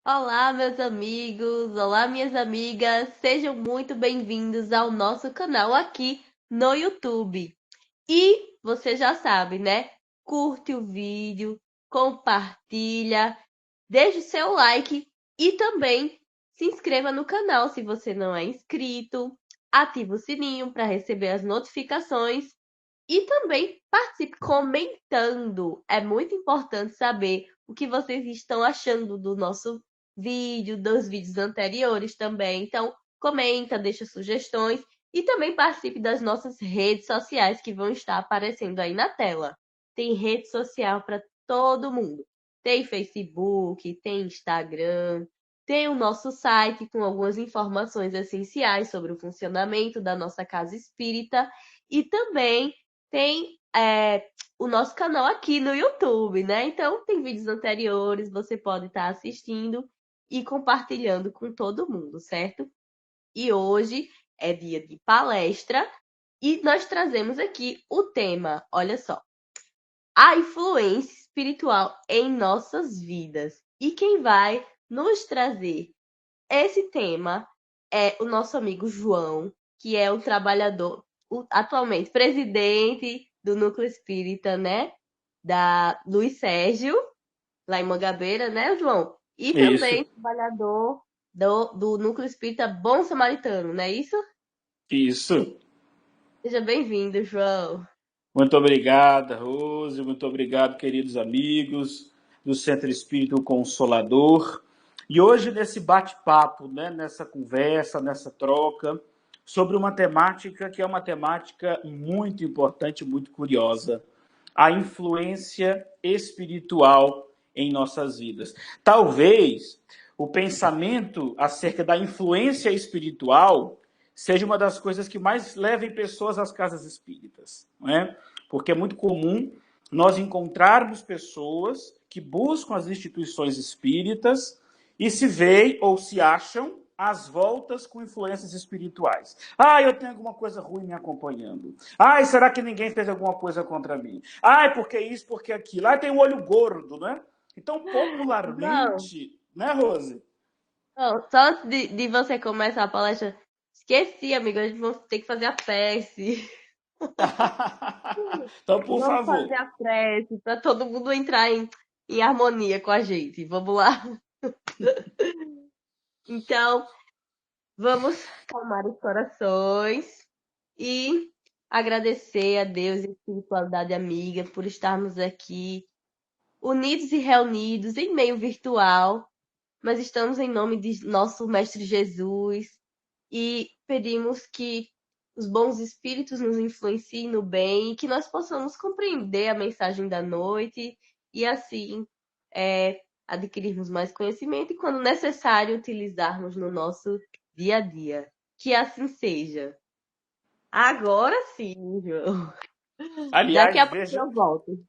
Olá, meus amigos! Olá, minhas amigas! Sejam muito bem-vindos ao nosso canal aqui no YouTube. E você já sabe, né? Curte o vídeo, compartilha, deixe o seu like e também se inscreva no canal se você não é inscrito. Ative o sininho para receber as notificações e também participe comentando. É muito importante saber o que vocês estão achando do nosso vídeo, dos vídeos anteriores também. Então, comenta, deixa sugestões e também participe das nossas redes sociais que vão estar aparecendo aí na tela. Tem rede social para todo mundo. Tem Facebook, tem Instagram, tem o nosso site com algumas informações essenciais sobre o funcionamento da nossa casa espírita e também tem o nosso canal aqui no YouTube, né? Então, tem vídeos anteriores, você pode estar assistindo e compartilhando com todo mundo, certo? E hoje é dia de palestra e nós trazemos aqui o tema, olha só, a influência espiritual em nossas vidas. E quem vai nos trazer esse tema é o nosso amigo João, que é o trabalhador, atualmente presidente do Núcleo Espírita, né? Da Luiz Sérgio, lá em Mangabeira, né, João? E Isso, também trabalhador do Núcleo Espírita Bom Samaritano, não é isso? isso. Seja bem-vindo, João. Muito obrigado, Rose. Muito obrigado, queridos amigos do Centro Espírito Consolador. E hoje, nesse bate-papo, né, nessa conversa, nessa troca, sobre uma temática que é uma temática muito importante, muito curiosa: a influência espiritual em nossas vidas. Talvez o pensamento acerca da influência espiritual seja uma das coisas que mais levem pessoas às casas espíritas, não é? Porque é muito comum nós encontrarmos pessoas que buscam as instituições espíritas e se veem ou se acham às voltas com influências espirituais. Ah, eu tenho alguma coisa ruim me acompanhando. Ai, será que ninguém fez alguma coisa contra mim? Ai, porque isso, porque aquilo. Ai, tem um olho gordo, né? Então, João, popularmente, né, Rose? só antes de você começar a palestra, esqueci, amigo, a gente vai ter que fazer a prece. Então, por Vamos fazer favor. a prece para todo mundo entrar em harmonia com a gente. Vamos lá? Então, vamos calmar os corações e agradecer a Deus e a espiritualidade amiga por estarmos aqui unidos e reunidos em meio virtual, mas estamos em nome de nosso Mestre Jesus e pedimos que os bons espíritos nos influenciem no bem e que nós possamos compreender a mensagem da noite e assim adquirirmos mais conhecimento e, quando necessário, utilizarmos no nosso dia a dia. Que assim seja. Agora sim, João. Daqui Aliás, a pouco veja, eu volto.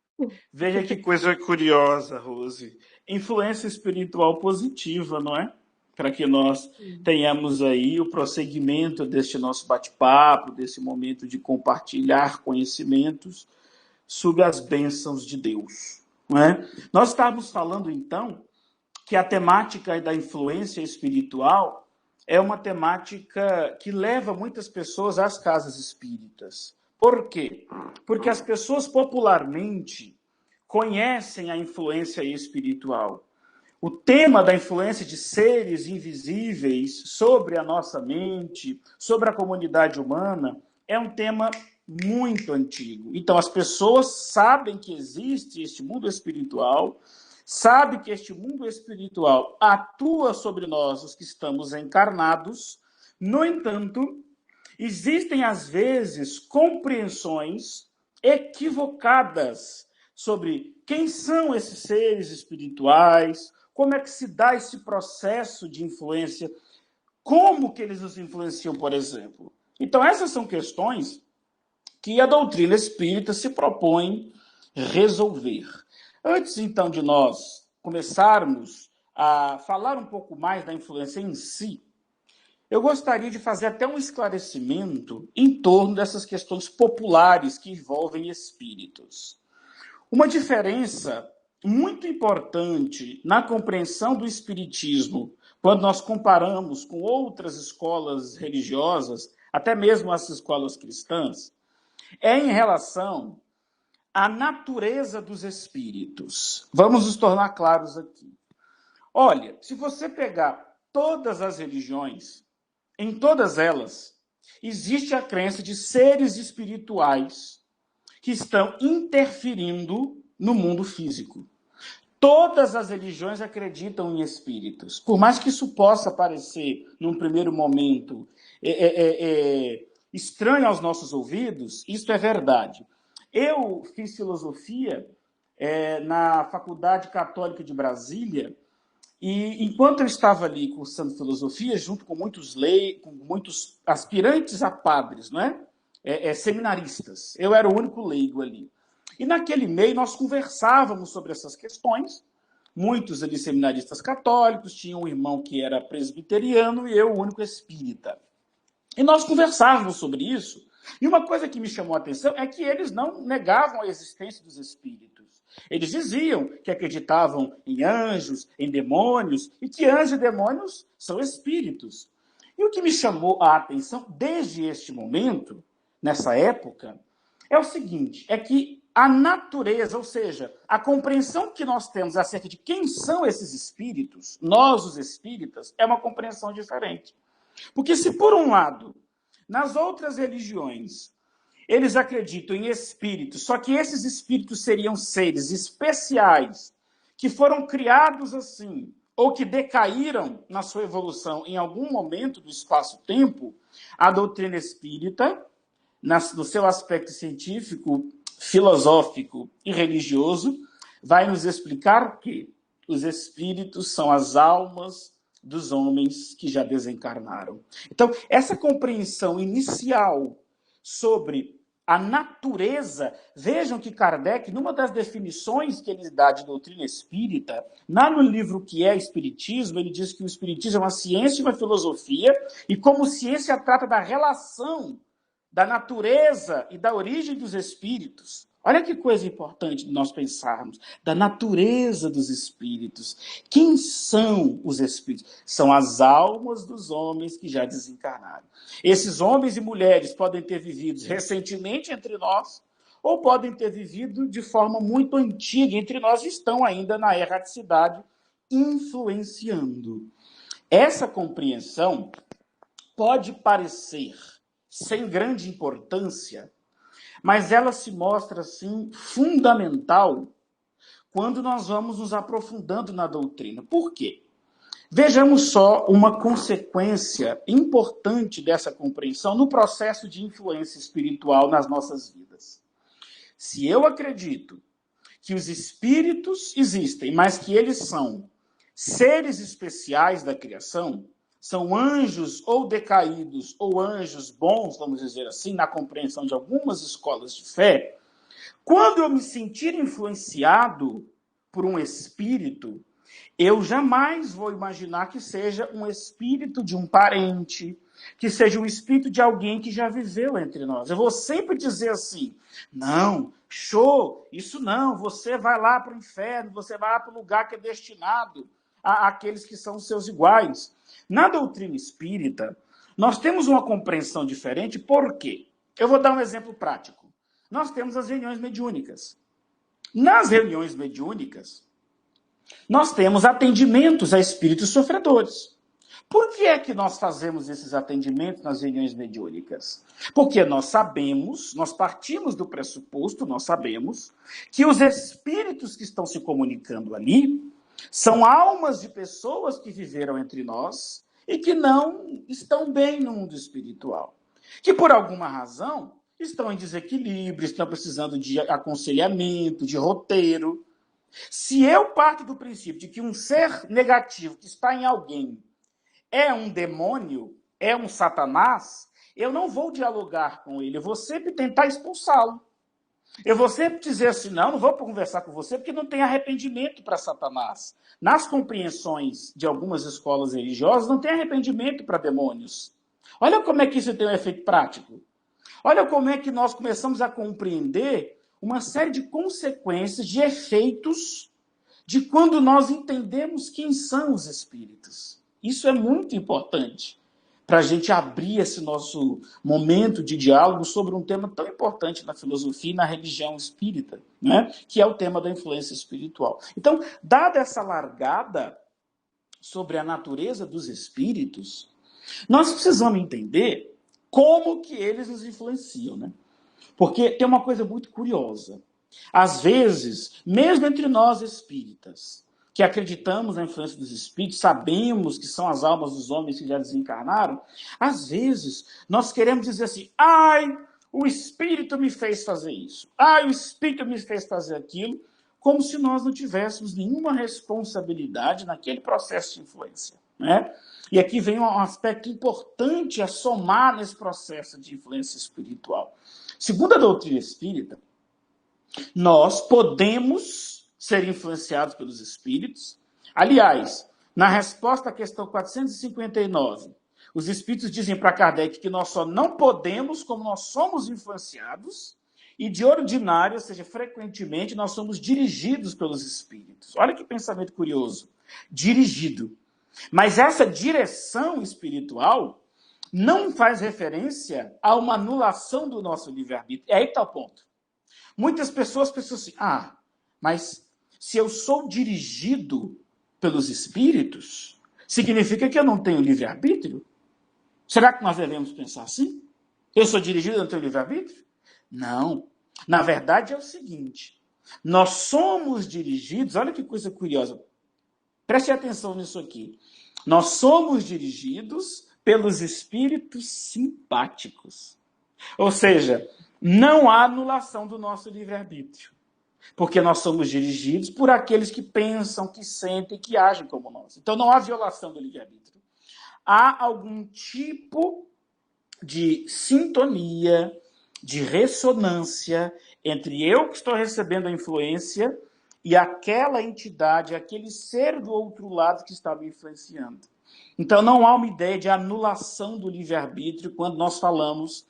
veja que coisa curiosa, Rose. Influência espiritual positiva, não é? Para que nós tenhamos aí o prosseguimento deste nosso bate-papo, desse momento de compartilhar conhecimentos sob as bênçãos de Deus. Não é? Nós estávamos falando, então, que a temática da influência espiritual é uma temática que leva muitas pessoas às casas espíritas. Por quê? Porque as pessoas popularmente conhecem a influência espiritual. O tema da influência de seres invisíveis sobre a nossa mente, sobre a comunidade humana, é um tema muito antigo. Então, as pessoas sabem que existe este mundo espiritual, sabem que este mundo espiritual atua sobre nós, os que estamos encarnados. No entanto, existem às vezes compreensões equivocadas sobre quem são esses seres espirituais, como é que se dá esse processo de influência, como que eles nos influenciam, por exemplo. Então, essas são questões que a doutrina espírita se propõe resolver. Antes, então, de nós começarmos a falar um pouco mais da influência em si, eu gostaria de fazer até um esclarecimento em torno dessas questões populares que envolvem espíritos. Uma diferença muito importante na compreensão do espiritismo, quando nós comparamos com outras escolas religiosas, até mesmo as escolas cristãs, é em relação à natureza dos espíritos. Vamos nos tornar claros aqui. Olha, se você pegar todas as religiões, em todas elas, existe a crença de seres espirituais que estão interferindo no mundo físico. Todas as religiões acreditam em espíritos. Por mais que isso possa parecer, num primeiro momento, estranho aos nossos ouvidos, isso é verdade. Eu fiz filosofia na Faculdade Católica de Brasília, e enquanto eu estava ali cursando filosofia, junto com muitos aspirantes a padres, não é? Seminaristas, eu era o único leigo ali. E naquele meio nós conversávamos sobre essas questões. Muitos ali seminaristas católicos, tinha um irmão que era presbiteriano e eu o único espírita. E nós conversávamos sobre isso. E uma coisa que me chamou a atenção é que eles não negavam a existência dos espíritos. Eles diziam que acreditavam em anjos, em demônios, e que anjos e demônios são espíritos. E o que me chamou a atenção desde este momento, nessa época, é o seguinte, é que a natureza, ou seja, a compreensão que nós temos acerca de quem são esses espíritos, nós os espíritas, é uma compreensão diferente. Porque se por um lado, nas outras religiões, eles acreditam em espíritos, só que esses espíritos seriam seres especiais, que foram criados assim, ou que decaíram na sua evolução em algum momento do espaço-tempo, a doutrina espírita, no seu aspecto científico, filosófico e religioso, vai nos explicar que os espíritos são as almas dos homens que já desencarnaram. Então, essa compreensão inicial sobre a natureza, vejam que Kardec, numa das definições que ele dá de doutrina espírita, lá no livro Que é Espiritismo, ele diz que o espiritismo é uma ciência e uma filosofia, e como ciência trata da relação da natureza e da origem dos espíritos. Olha que coisa importante de nós pensarmos, da natureza dos espíritos. Quem são os espíritos? São as almas dos homens que já desencarnaram. Esses homens e mulheres podem ter vivido recentemente entre nós, ou podem ter vivido de forma muito antiga entre nós e estão ainda na erraticidade, influenciando. Essa compreensão pode parecer sem grande importância, mas ela se mostra, assim, fundamental quando nós vamos nos aprofundando na doutrina. Por quê? Vejamos só uma consequência importante dessa compreensão no processo de influência espiritual nas nossas vidas. Se eu acredito que os espíritos existem, mas que eles são seres especiais da criação, são anjos ou decaídos, ou anjos bons, vamos dizer assim, na compreensão de algumas escolas de fé, quando eu me sentir influenciado por um espírito, eu jamais vou imaginar que seja um espírito de um parente, que seja um espírito de alguém que já viveu entre nós. Eu vou sempre dizer assim, não, show, isso não, você vai lá para o inferno, você vai lá para o lugar que é destinado àqueles que são seus iguais. Na doutrina espírita, nós temos uma compreensão diferente, por quê? Eu vou dar um exemplo prático. Nós temos as reuniões mediúnicas. Nas reuniões mediúnicas, nós temos atendimentos a espíritos sofredores. Por que é que nós fazemos esses atendimentos nas reuniões mediúnicas? Porque nós sabemos, nós partimos do pressuposto, nós sabemos, que os espíritos que estão se comunicando ali são almas de pessoas que viveram entre nós e que não estão bem no mundo espiritual. Que por alguma razão estão em desequilíbrio, estão precisando de aconselhamento, de roteiro. Se eu parto do princípio de que um ser negativo que está em alguém é um demônio, é um satanás, eu não vou dialogar com ele, eu vou sempre tentar expulsá-lo. Eu vou sempre dizer assim, não vou conversar com você porque não tem arrependimento para Satanás. Nas compreensões de algumas escolas religiosas, não tem arrependimento para demônios. Olha como é que isso tem um efeito prático. Olha como é que nós começamos a compreender uma série de consequências, de efeitos de quando nós entendemos quem são os espíritos. Isso é muito importante para a gente abrir esse nosso momento de diálogo sobre um tema tão importante na filosofia e na religião espírita, né? Que é o tema da influência espiritual. Então, dada essa largada sobre a natureza dos espíritos, nós precisamos entender como que eles nos influenciam, né? Porque tem uma coisa muito curiosa. Às vezes, mesmo entre nós espíritas, que acreditamos na influência dos espíritos, sabemos que são as almas dos homens que já desencarnaram, às vezes nós queremos dizer assim, ai, o espírito me fez fazer isso, ai, o espírito me fez fazer aquilo, como se nós não tivéssemos nenhuma responsabilidade naquele processo de influência, né? E aqui vem um aspecto importante a somar nesse processo de influência espiritual. Segundo a doutrina espírita, nós podemos ser influenciados pelos espíritos. Aliás, na resposta à questão 459, os espíritos dizem para Kardec que nós só não podemos como nós somos influenciados e de ordinário, ou seja, frequentemente, nós somos dirigidos pelos espíritos. Olha que pensamento curioso. Dirigido. Mas essa direção espiritual não faz referência a uma anulação do nosso livre-arbítrio. É aí que está o ponto. Muitas pessoas pensam assim, mas se eu sou dirigido pelos espíritos, significa que eu não tenho livre-arbítrio? Será que nós devemos pensar assim? Eu sou dirigido e não tenho livre-arbítrio? Não. Na verdade é o seguinte, nós somos dirigidos, olha que coisa curiosa, preste atenção nisso aqui, nós somos dirigidos pelos espíritos simpáticos. Ou seja, não há anulação do nosso livre-arbítrio. Porque nós somos dirigidos por aqueles que pensam, que sentem, que agem como nós. Então não há violação do livre-arbítrio. Há algum tipo de sintonia, de ressonância entre eu que estou recebendo a influência e aquela entidade, aquele ser do outro lado que está me influenciando. Então não há uma ideia de anulação do livre-arbítrio quando nós falamos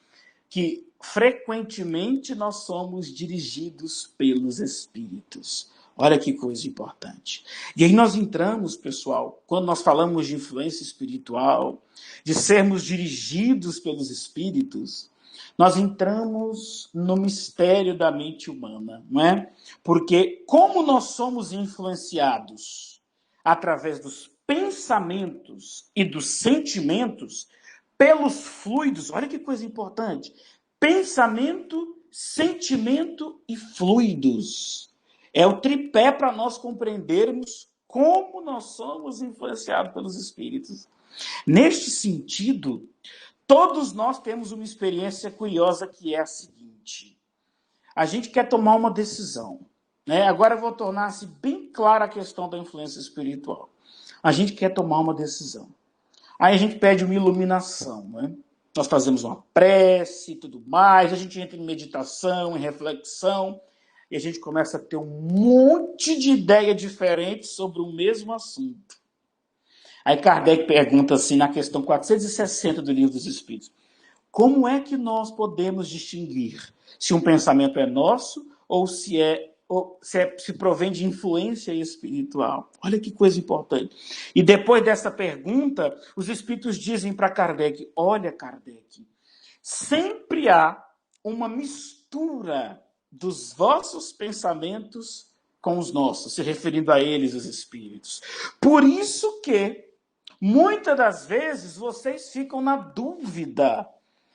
que frequentemente nós somos dirigidos pelos espíritos. Olha que coisa importante. E aí nós entramos, pessoal, quando nós falamos de influência espiritual, de sermos dirigidos pelos espíritos, nós entramos no mistério da mente humana, não é? Porque como nós somos influenciados através dos pensamentos e dos sentimentos, pelos fluidos, olha que coisa importante, pensamento, sentimento e fluidos. É o tripé para nós compreendermos como nós somos influenciados pelos espíritos. Neste sentido, todos nós temos uma experiência curiosa que é a seguinte. A gente quer tomar uma decisão, né? Agora eu vou tornar-se bem clara a questão da influência espiritual. A gente quer tomar uma decisão. Aí a gente pede uma iluminação, né? Nós fazemos uma prece e tudo mais, a gente entra em meditação, em reflexão, e a gente começa a ter um monte de ideia diferente sobre o mesmo assunto. Aí Kardec pergunta assim, na questão 460 do Livro dos Espíritos, como é que nós podemos distinguir se um pensamento é nosso ou se provém de influência espiritual? Olha que coisa importante. E depois dessa pergunta, os espíritos dizem para Kardec, olha Kardec, sempre há uma mistura dos vossos pensamentos com os nossos, se referindo a eles, os espíritos. Por isso que, muitas das vezes, vocês ficam na dúvida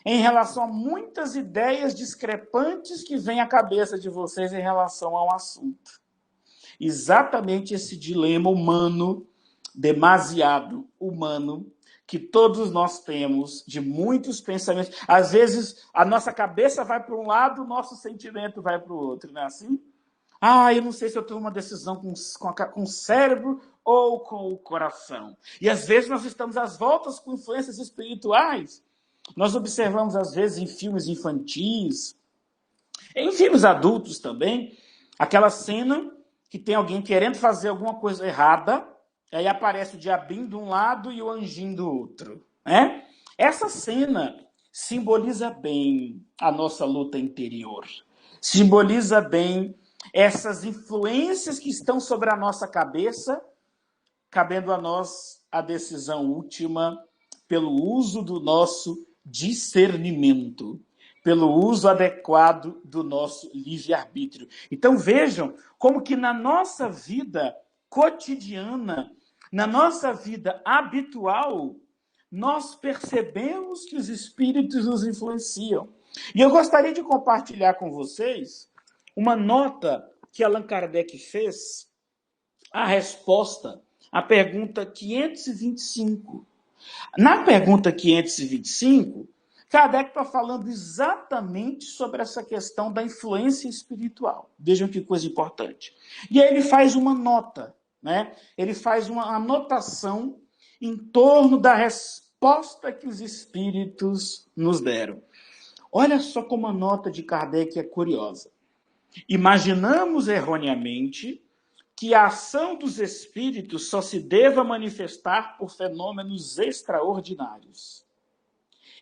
em relação a muitas ideias discrepantes que vêm à cabeça de vocês em relação ao assunto. Exatamente esse dilema humano, demasiado humano, que todos nós temos, de muitos pensamentos. Às vezes, a nossa cabeça vai para um lado, o nosso sentimento vai para o outro, não é assim? Eu não sei se eu tomo uma decisão com o cérebro ou com o coração. E às vezes nós estamos às voltas com influências espirituais. Nós observamos, às vezes, em filmes infantis, em filmes adultos também, aquela cena que tem alguém querendo fazer alguma coisa errada, aí aparece o diabinho de um lado e o anjinho do outro, né? Essa cena simboliza bem a nossa luta interior, simboliza bem essas influências que estão sobre a nossa cabeça, cabendo a nós a decisão última pelo uso do nosso discernimento, pelo uso adequado do nosso livre-arbítrio. Então vejam como que na nossa vida cotidiana, na nossa vida habitual, nós percebemos que os espíritos nos influenciam. E eu gostaria de compartilhar com vocês uma nota que Allan Kardec fez à resposta à pergunta 525. Na pergunta 525, Kardec está falando exatamente sobre essa questão da influência espiritual. Vejam que coisa importante. E aí ele faz uma nota, né? Ele faz uma anotação em torno da resposta que os espíritos nos deram. Olha só como a nota de Kardec é curiosa. Imaginamos erroneamente que a ação dos espíritos só se deva manifestar por fenômenos extraordinários.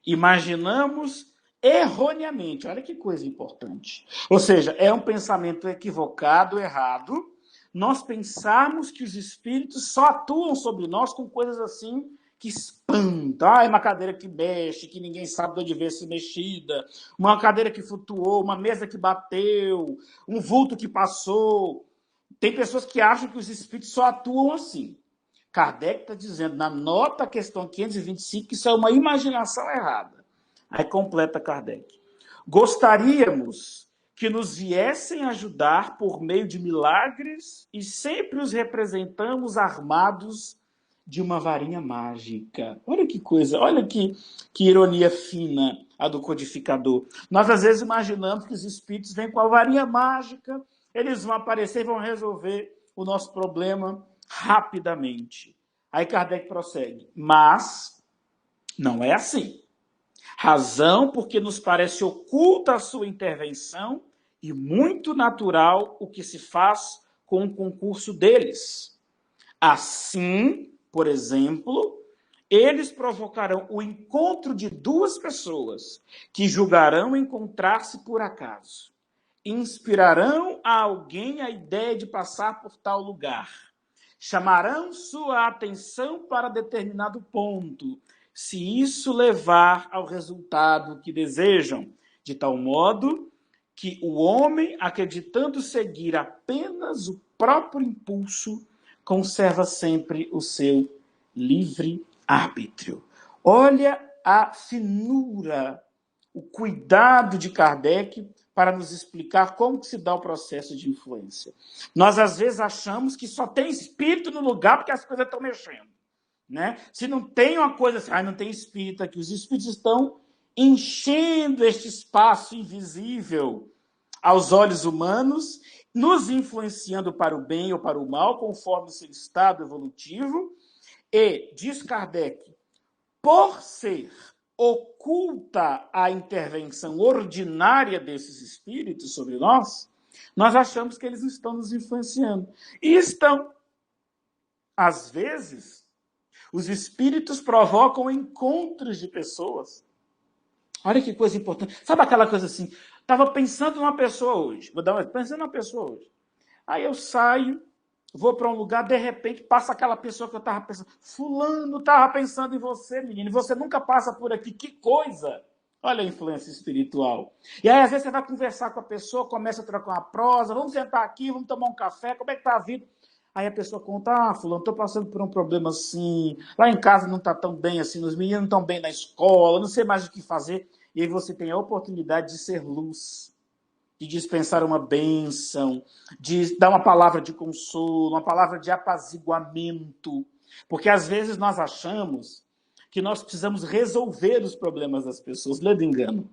Imaginamos erroneamente, olha que coisa importante. Ou seja, é um pensamento equivocado, errado, nós pensarmos que os espíritos só atuam sobre nós com coisas assim que espantam. Ah, uma cadeira que mexe, que ninguém sabe de onde veio se mexida, uma cadeira que flutuou, uma mesa que bateu, um vulto que passou. Tem pessoas que acham que os espíritos só atuam assim. Kardec está dizendo, na nota questão 525, que isso é uma imaginação errada. Aí completa Kardec. Gostaríamos que nos viessem ajudar por meio de milagres e sempre os representamos armados de uma varinha mágica. Olha que coisa, olha que ironia fina a do codificador. Nós às vezes imaginamos que os espíritos vêm com a varinha mágica, eles vão aparecer e vão resolver o nosso problema rapidamente. Aí Kardec prossegue. Mas não é assim. Razão porque nos parece oculta a sua intervenção e muito natural o que se faz com o concurso deles. Assim, por exemplo, eles provocarão o encontro de duas pessoas que julgarão encontrar-se por acaso. Inspirarão a alguém a ideia de passar por tal lugar. Chamarão sua atenção para determinado ponto, se isso levar ao resultado que desejam, de tal modo que o homem, acreditando seguir apenas o próprio impulso, conserva sempre o seu livre-arbítrio. Olha a finura, o cuidado de Kardec para nos explicar como que se dá o processo de influência. Nós, às vezes, achamos que só tem espírito no lugar porque as coisas estão mexendo. Né? Se não tem uma coisa assim, não tem espírito aqui, os espíritos estão enchendo este espaço invisível aos olhos humanos, nos influenciando para o bem ou para o mal, conforme o seu estado evolutivo, e, diz Kardec, por ser oculta a intervenção ordinária desses espíritos sobre nós, nós achamos que eles estão nos influenciando. E estão. Às vezes, os espíritos provocam encontros de pessoas. Olha que coisa importante. Sabe aquela coisa assim? Estava pensando numa pessoa hoje. Pensando numa pessoa hoje. Aí eu saio, vou para um lugar, de repente passa aquela pessoa que eu estava pensando. Fulano estava pensando em você, menino. Você nunca passa por aqui. Que coisa! Olha a influência espiritual. E aí, às vezes, você vai conversar com a pessoa, começa a trocar uma prosa. Vamos sentar aqui, vamos tomar um café. Como é que está a vida? Aí a pessoa conta, fulano, estou passando por um problema assim, lá em casa não está tão bem assim, os meninos não estão bem na escola, não sei mais o que fazer. E aí você tem a oportunidade de ser luz, de dispensar uma bênção, de dar uma palavra de consolo, uma palavra de apaziguamento. Porque às vezes nós achamos que nós precisamos resolver os problemas das pessoas, lendo engano.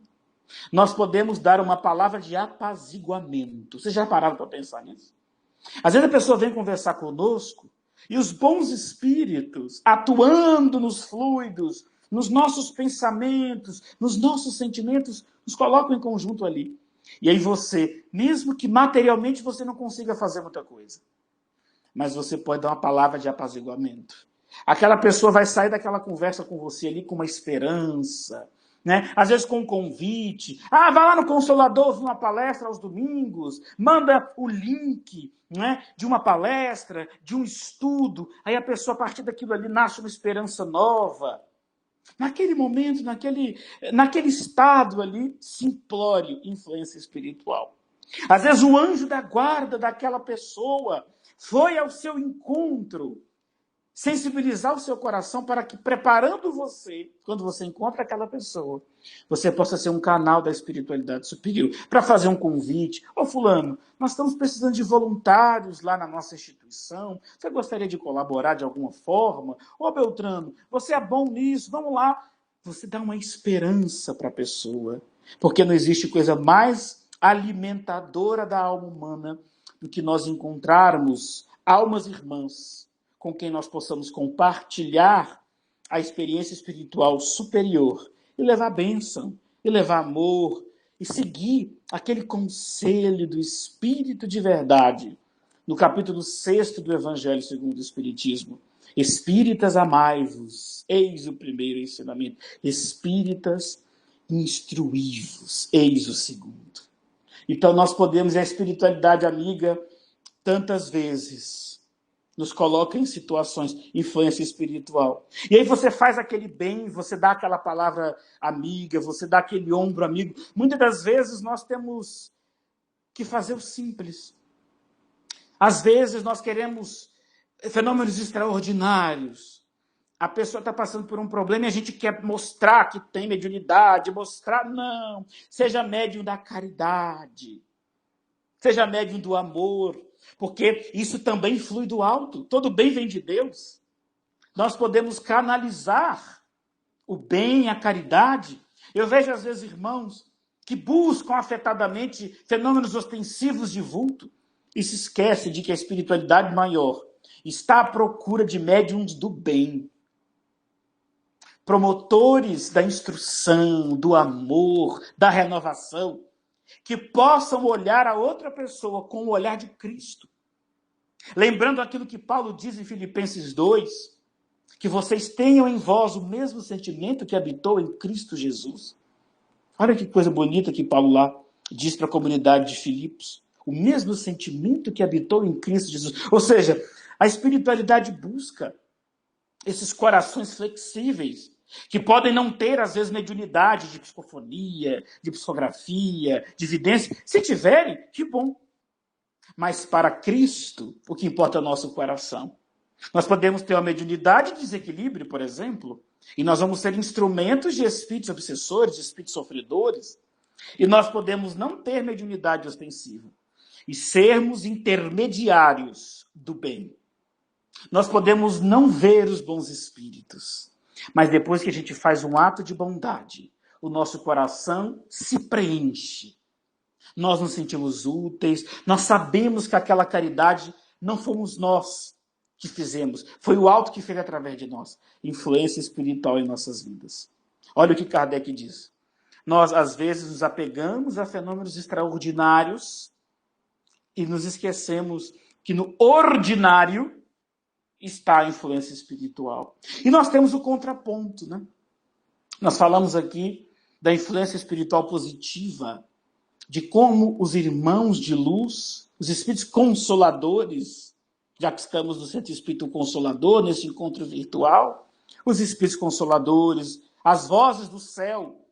Nós podemos dar uma palavra de apaziguamento. Vocês já pararam para pensar nisso? Às vezes a pessoa vem conversar conosco e os bons espíritos, atuando nos fluidos, nos nossos pensamentos, nos nossos sentimentos, nos colocam em conjunto ali. E aí você, mesmo que materialmente você não consiga fazer muita coisa, mas você pode dar uma palavra de apaziguamento. Aquela pessoa vai sair daquela conversa com você ali com uma esperança, né? Às vezes com um convite. Ah, vai lá no Consolador ouvir uma palestra aos domingos, manda o link, né, de uma palestra, de um estudo. Aí a pessoa, a partir daquilo ali, nasce uma esperança nova. Naquele momento, naquele estado ali, simplório, influência espiritual. Às vezes o anjo da guarda daquela pessoa foi ao seu encontro, sensibilizar o seu coração para que, preparando você, quando você encontra aquela pessoa, você possa ser um canal da espiritualidade superior, para fazer um convite. Ô fulano, nós estamos precisando de voluntários lá na nossa instituição, você gostaria de colaborar de alguma forma? Ô Beltrano, você é bom nisso, vamos lá. Você dá uma esperança para a pessoa, porque não existe coisa mais alimentadora da alma humana do que nós encontrarmos almas irmãs com quem nós possamos compartilhar a experiência espiritual superior e levar bênção, e levar amor, e seguir aquele conselho do Espírito de verdade, no capítulo 6 do Evangelho segundo o Espiritismo. Espíritas, amai-vos, eis o primeiro ensinamento. Espíritas, instruí-vos, eis o segundo. Então nós podemos, a espiritualidade amiga, tantas vezes nos coloca em situações, influência espiritual. E aí você faz aquele bem, você dá aquela palavra amiga, você dá aquele ombro amigo. Muitas das vezes nós temos que fazer o simples. Às vezes nós queremos fenômenos extraordinários. A pessoa está passando por um problema e a gente quer mostrar que tem mediunidade, mostrar, não. Seja médium da caridade. Seja médium do amor, porque isso também flui do alto. Todo bem vem de Deus. Nós podemos canalizar o bem, a caridade. Eu vejo, às vezes, irmãos que buscam afetadamente fenômenos ostensivos de vulto e se esquece de que a espiritualidade maior está à procura de médiums do bem. Promotores da instrução, do amor, da renovação, que possam olhar a outra pessoa com o olhar de Cristo. Lembrando aquilo que Paulo diz em Filipenses 2, que vocês tenham em vós o mesmo sentimento que habitou em Cristo Jesus. Olha que coisa bonita que Paulo lá diz para a comunidade de Filipos. O mesmo sentimento que habitou em Cristo Jesus. Ou seja, a espiritualidade busca esses corações flexíveis, que podem não ter, às vezes, mediunidade de psicofonia, de psicografia, de vidência. Se tiverem, que bom. Mas para Cristo, o que importa é o nosso coração. Nós podemos ter uma mediunidade de desequilíbrio, por exemplo, e nós vamos ser instrumentos de espíritos obsessores, de espíritos sofredores, e nós podemos não ter mediunidade ostensiva e sermos intermediários do bem. Nós podemos não ver os bons espíritos, mas depois que a gente faz um ato de bondade, o nosso coração se preenche. Nós nos sentimos úteis, nós sabemos que aquela caridade não fomos nós que fizemos, foi o alto que fez através de nós. Influência espiritual em nossas vidas. Olha o que Kardec diz. Nós, às vezes, nos apegamos a fenômenos extraordinários e nos esquecemos que no ordinário está a influência espiritual. E nós temos o contraponto, né? Nós falamos aqui da influência espiritual positiva, de como os irmãos de luz, os espíritos consoladores, já que estamos no Centro Espírita Consolador, nesse encontro virtual, os espíritos consoladores, as vozes do céu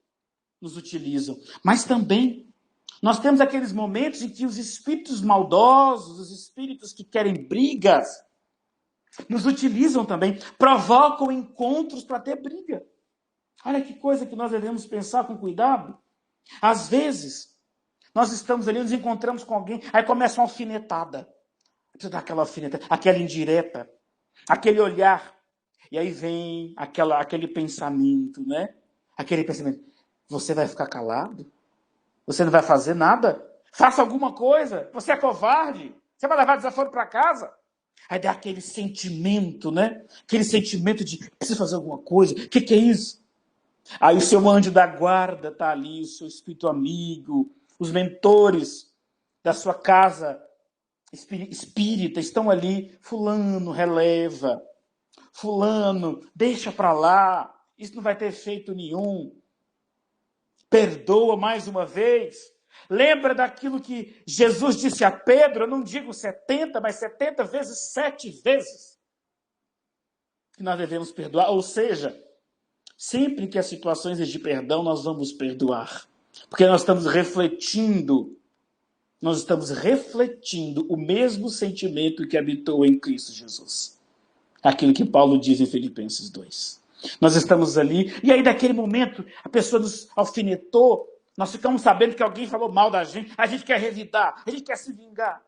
nos utilizam. Mas também nós temos aqueles momentos em que os espíritos maldosos, os espíritos que querem brigas, nos utilizam também, provocam encontros para ter briga. Olha que coisa que nós devemos pensar com cuidado. Às vezes, nós estamos ali, nos encontramos com alguém, aí começa uma alfinetada. Precisa dar aquela alfinetada, aquela indireta, aquele olhar. E aí vem aquele pensamento, né? Aquele pensamento, você vai ficar calado? Você não vai fazer nada? Faça alguma coisa, você é covarde, você vai levar desaforo para casa. Aí dá aquele sentimento, né? Aquele sentimento de preciso fazer alguma coisa. O que é isso? Aí o seu anjo da guarda está ali, o seu espírito amigo, os mentores da sua casa espírita estão ali. Fulano, releva. Fulano, deixa para lá. Isso não vai ter efeito nenhum. perdoa mais uma vez. Lembra daquilo que Jesus disse a Pedro, eu não digo 70, mas 70 vezes 7 vezes que nós devemos perdoar. Ou seja, sempre que as situações exigem perdão, nós vamos perdoar. Porque nós estamos refletindo o mesmo sentimento que habitou em Cristo Jesus. Aquilo que Paulo diz em Filipenses 2. Nós estamos ali, e aí naquele momento a pessoa nos alfinetou, nós ficamos sabendo que alguém falou mal da gente, a gente quer revidar, a gente quer se vingar.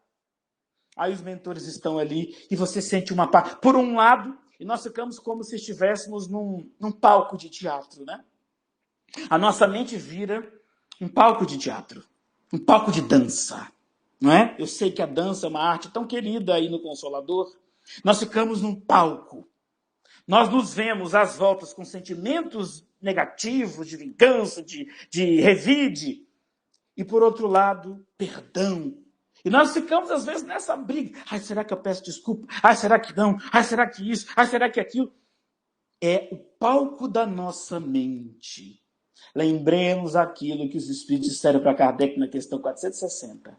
Aí os mentores estão ali e você sente uma paz. Por um lado, e nós ficamos como se estivéssemos num palco de teatro, né? A nossa mente vira um palco de teatro, um palco de dança, não é? Eu sei que a dança é uma arte tão querida aí no Consolador. Nós ficamos num palco. Nós nos vemos às voltas com sentimentos negativos, de vingança, de revide. E, por outro lado, perdão. E nós ficamos, às vezes, nessa briga. Ai, será que eu peço desculpa? Ai, será que não? Ai, será que isso? Ai, será que aquilo? É o palco da nossa mente. Lembremos aquilo que os Espíritos disseram para Kardec na questão 460.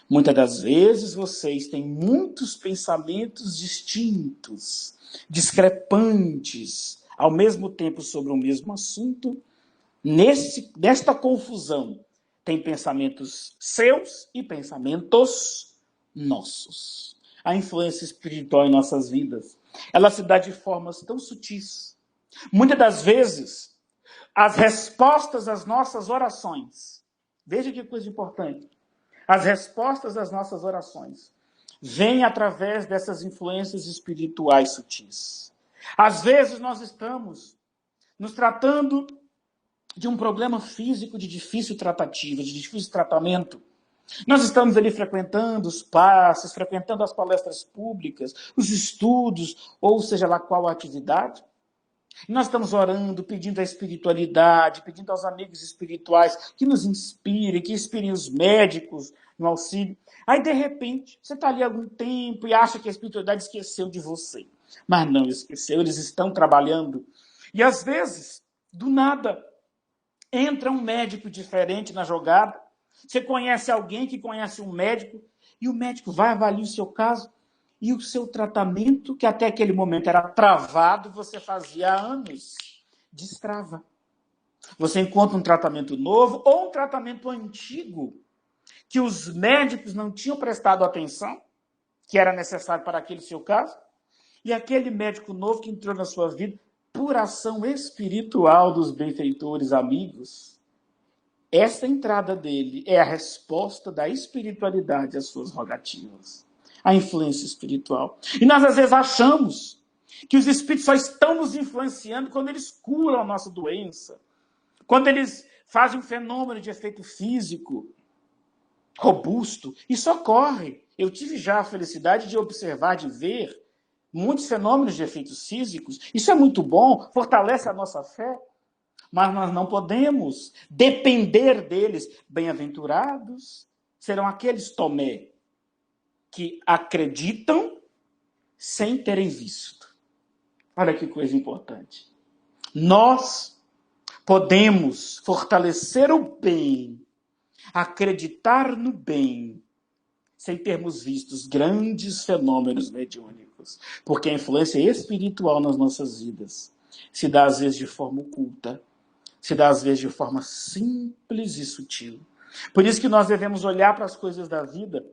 Muitas das vezes vocês têm muitos pensamentos distintos, discrepantes, ao mesmo tempo sobre o mesmo assunto. Nesta confusão, tem pensamentos seus e pensamentos nossos. A influência espiritual em nossas vidas, ela se dá de formas tão sutis. Muitas das vezes, as respostas às nossas orações, veja que coisa importante, as respostas às nossas orações vêm através dessas influências espirituais sutis. Às vezes nós estamos nos tratando de um problema físico de difícil tratativa, de difícil tratamento. Nós estamos ali frequentando os passos, frequentando as palestras públicas, os estudos, ou seja lá qual a atividade. Nós estamos orando, pedindo a espiritualidade, pedindo aos amigos espirituais que nos inspirem, que inspirem os médicos no auxílio. Aí, de repente, você está ali há algum tempo e acha que a espiritualidade esqueceu de você. Mas não esqueceu, eles estão trabalhando. E, às vezes, do nada, entra um médico diferente na jogada. Você conhece alguém que conhece um médico e o médico vai avaliar o seu caso e o seu tratamento, que até aquele momento era travado, você fazia há anos, destrava. Você encontra um tratamento novo ou um tratamento antigo que os médicos não tinham prestado atenção, que era necessário para aquele seu caso, e aquele médico novo que entrou na sua vida, por ação espiritual dos benfeitores amigos, essa entrada dele é a resposta da espiritualidade às suas rogativas. A influência espiritual. E nós, às vezes, achamos que os espíritos só estão nos influenciando quando eles curam a nossa doença, quando eles fazem um fenômeno de efeito físico robusto. Isso ocorre. Eu tive já a felicidade de observar, de ver muitos fenômenos de efeitos físicos. Isso é muito bom, fortalece a nossa fé. Mas nós não podemos depender deles. Bem-aventurados serão aqueles, Tomé, que acreditam sem terem visto. Olha que coisa importante. Nós podemos fortalecer o bem, acreditar no bem, sem termos visto os grandes fenômenos mediúnicos. Porque a influência espiritual nas nossas vidas se dá às vezes de forma oculta, se dá às vezes de forma simples e sutil. Por isso que nós devemos olhar para as coisas da vida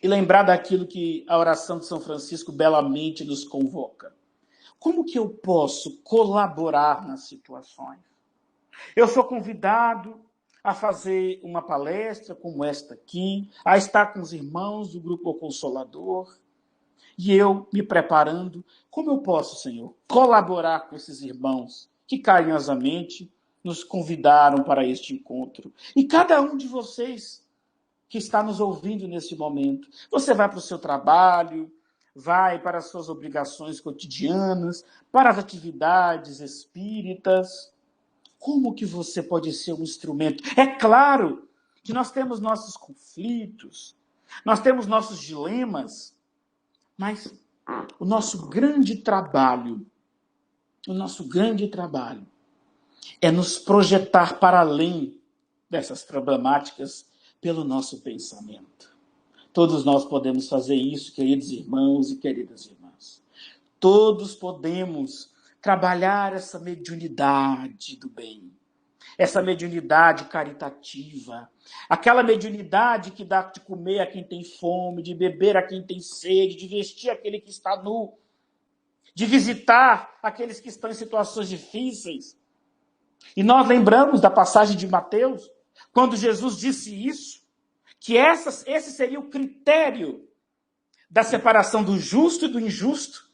e lembrar daquilo que a oração de São Francisco belamente nos convoca. Como que eu posso colaborar nas situações? Eu sou convidado a fazer uma palestra como esta aqui, a estar com os irmãos do Grupo Consolador, e eu me preparando. Como eu posso, Senhor, colaborar com esses irmãos que carinhosamente nos convidaram para este encontro? E cada um de vocês que está nos ouvindo nesse momento, você vai para o seu trabalho, vai para as suas obrigações cotidianas, para as atividades espíritas. Como que você pode ser um instrumento? É claro que nós temos nossos conflitos, nós temos nossos dilemas, mas o nosso grande trabalho é nos projetar para além dessas problemáticas pelo nosso pensamento. Todos nós podemos fazer isso, queridos irmãos e queridas irmãs. Todos podemos trabalhar essa mediunidade do bem, essa mediunidade caritativa, aquela mediunidade que dá de comer a quem tem fome, de beber a quem tem sede, de vestir aquele que está nu, de visitar aqueles que estão em situações difíceis. E nós lembramos da passagem de Mateus, quando Jesus disse isso, que esse seria o critério da separação do justo e do injusto.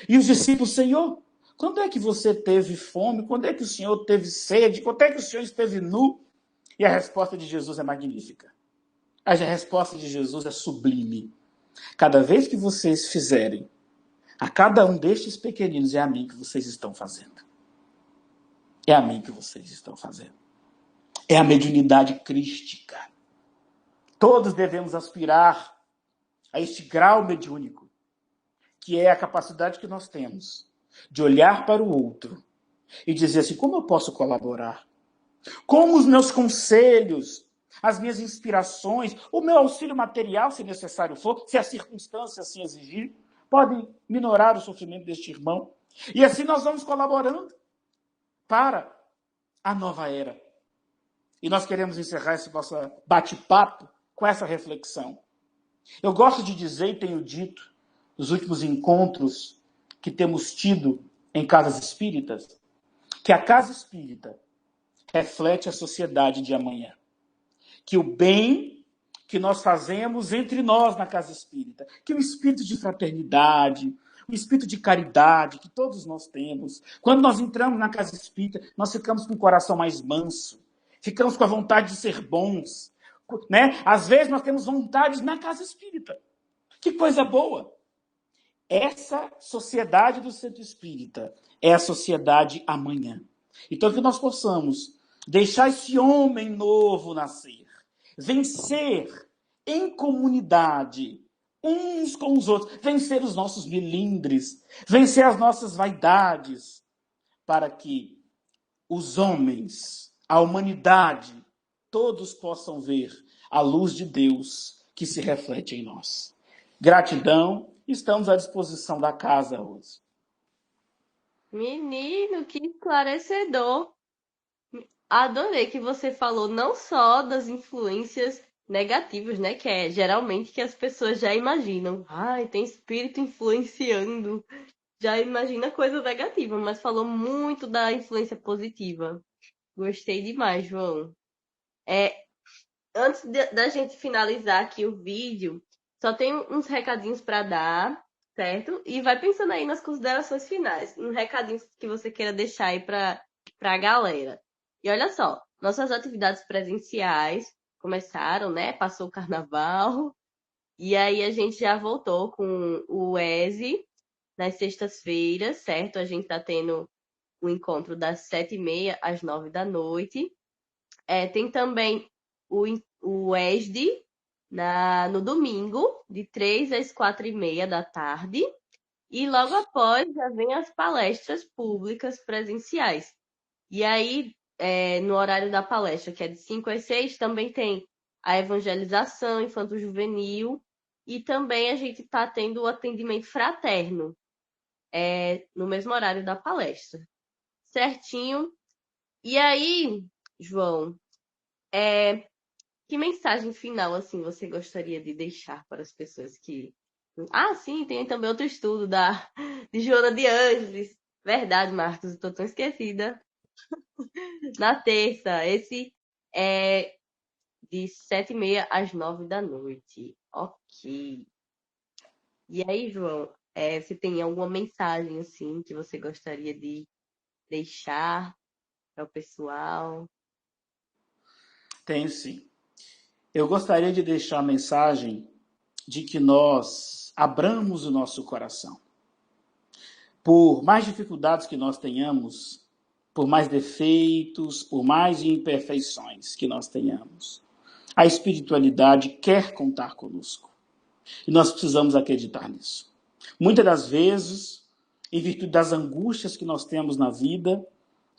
E os discípulos, Senhor, quando é que você teve fome? Quando é que o Senhor teve sede? Quando é que o Senhor esteve nu? E a resposta de Jesus é magnífica. A resposta de Jesus é sublime. Cada vez que vocês fizerem a cada um destes pequeninos, é a mim que vocês estão fazendo. É a mim que vocês estão fazendo. É a mediunidade crística. Todos devemos aspirar a este grau mediúnico, que é a capacidade que nós temos de olhar para o outro e dizer assim, como eu posso colaborar? Como os meus conselhos, as minhas inspirações, o meu auxílio material, se necessário for, se a circunstância assim exigir, podem minorar o sofrimento deste irmão. E assim nós vamos colaborando para a nova era. E nós queremos encerrar esse nosso bate-papo com essa reflexão. Eu gosto de dizer, e tenho dito, nos últimos encontros que temos tido em casas espíritas, que a casa espírita reflete a sociedade de amanhã. Que o bem que nós fazemos entre nós na casa espírita, que o espírito de fraternidade, o espírito de caridade que todos nós temos, quando nós entramos na casa espírita, nós ficamos com o coração mais manso, ficamos com a vontade de ser bons, né? Às vezes nós temos vontades na casa espírita. Que coisa boa! Essa sociedade do centro espírita é a sociedade amanhã. Então, que nós possamos deixar esse homem novo nascer, vencer em comunidade, uns com os outros, vencer os nossos melindres, vencer as nossas vaidades, para que os homens, a humanidade, todos possam ver a luz de Deus que se reflete em nós. Gratidão, estamos à disposição da casa hoje. Menino, que esclarecedor. Adorei que você falou não só das influências negativas, né? Que é geralmente que as pessoas já imaginam. Ai, tem espírito influenciando. Já imagina coisa negativa, mas falou muito da influência positiva. Gostei demais, João. Antes da gente finalizar aqui o vídeo, só tem uns recadinhos para dar, certo? E vai pensando aí nas considerações finais. Um recadinho que você queira deixar aí para a galera. E olha só, nossas atividades presenciais começaram, né? Passou o carnaval. E aí a gente já voltou com o ESE nas sextas-feiras, certo? A gente tá tendo o encontro das 7h30 às 9 da noite. Tem também o ESD no domingo, de 3 às 4h30 da tarde. E logo após já vem as palestras públicas presenciais. E aí, no horário da palestra, que é de 5 às 6, também tem a evangelização infanto-juvenil. E também a gente está tendo o atendimento fraterno, no mesmo horário da palestra. Certinho? E aí, João, que mensagem final, assim, você gostaria de deixar para as pessoas que... Ah, sim, tem também outro estudo de Joana de Ângeles. Verdade, Marcos, eu tô tão esquecida. Na terça, esse é de 7h30 às 9 da noite. Ok. E aí, João, você tem alguma mensagem, assim, que você gostaria de deixar para o pessoal? Tenho sim. Eu gostaria de deixar a mensagem de que nós abramos o nosso coração. Por mais dificuldades que nós tenhamos, por mais defeitos, por mais imperfeições que nós tenhamos, a espiritualidade quer contar conosco. E nós precisamos acreditar nisso. Muitas das vezes, em virtude das angústias que nós temos na vida,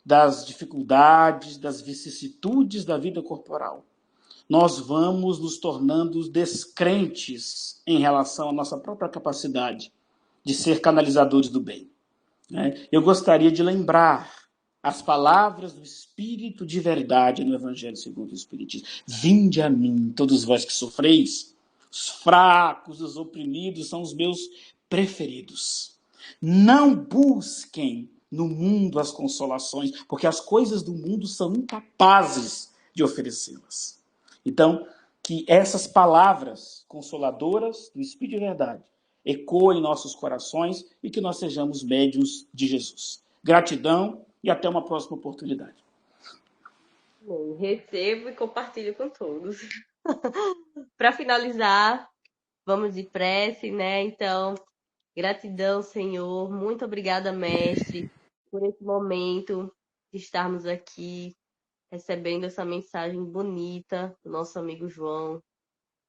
das dificuldades, das vicissitudes da vida corporal, nós vamos nos tornando descrentes em relação à nossa própria capacidade de ser canalizadores do bem. Eu gostaria de lembrar as palavras do Espírito de verdade no Evangelho segundo o Espiritismo. Vinde a mim, todos vós que sofreis, os fracos, os oprimidos são os meus preferidos. Não busquem no mundo as consolações, porque as coisas do mundo são incapazes de oferecê-las. Então, que essas palavras consoladoras do Espírito de verdade ecoem em nossos corações e que nós sejamos médiuns de Jesus. Gratidão e até uma próxima oportunidade. Bem, recebo e compartilho com todos. Para finalizar, vamos de prece, né? Então, gratidão, Senhor. Muito obrigada, Mestre, por esse momento de estarmos aqui recebendo essa mensagem bonita do nosso amigo João.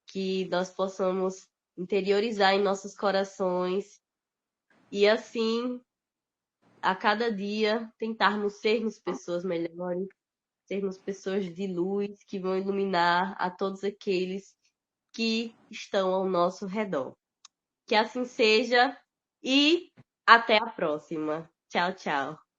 Que nós possamos interiorizar em nossos corações e assim, a cada dia, tentarmos sermos pessoas melhores, sermos pessoas de luz que vão iluminar a todos aqueles que estão ao nosso redor. Que assim seja e até a próxima. Tchau, tchau.